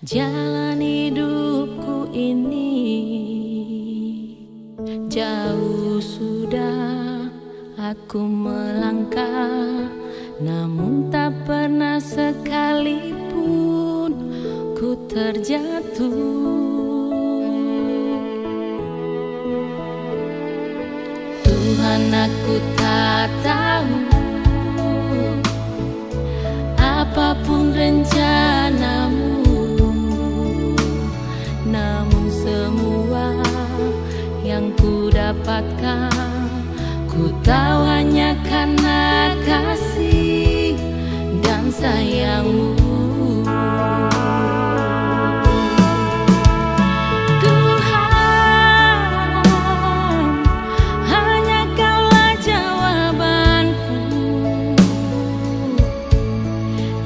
Jalan hidupku ini jauh sudah aku melangkah, namun tak pernah sekalipun ku terjatuh. Tuhan, aku tak tahu apapun rencanamu, namun semua yang ku dapatkan, ku tahu hanya karena kasih dan sayangmu.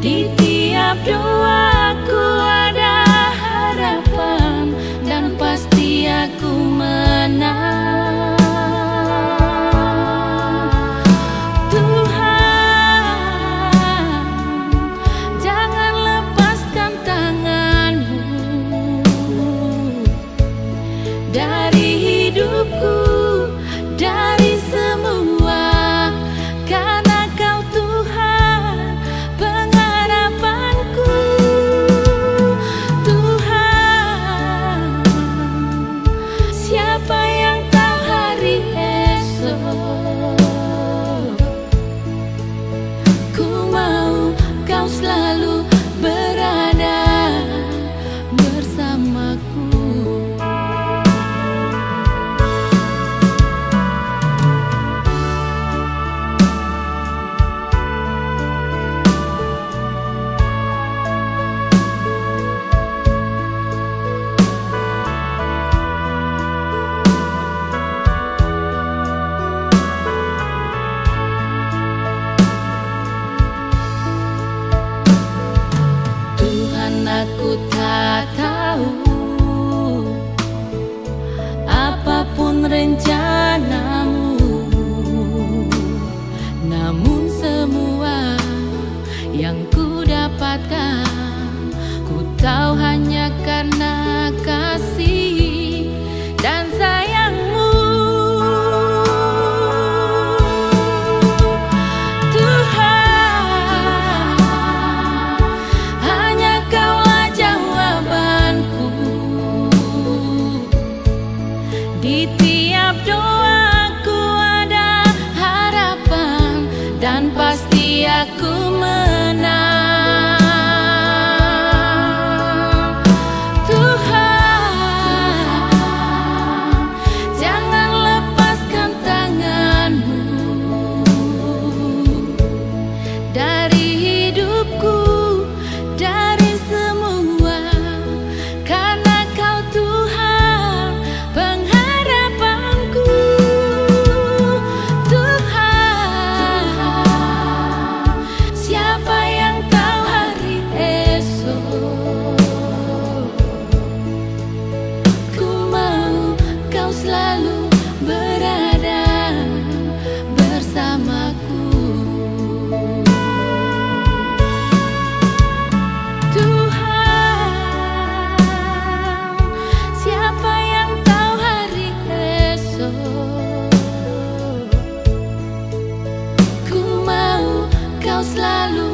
Di tiap doaku ada harapan, dan pasti aku menang. Tuhan, jangan lepaskan tanganmu dari hidupku, dari semua, karena Kau Tuhan pengharapanku. Tuhan, siapa yang tahu hari esok? Ku mau Kau selalu berada bersamaku. Aku tak tahu apapun rencanamu, namun semua yang ku dapatkan, ku tahu hanya karena kasih dan sayangmu. Di tiap doaku ada harapan, dan pasti aku menang. Tuhan, jangan lepaskan tanganmu dari hidupku, dari semua, karena Kau Tuhan pengharapanku. Tuhan, siapa yang tahu hari esok? Ku mau Kau selalu berada bersamaku. Tuhan, siapa yang tahu hari esok? Ku mau Kau selalu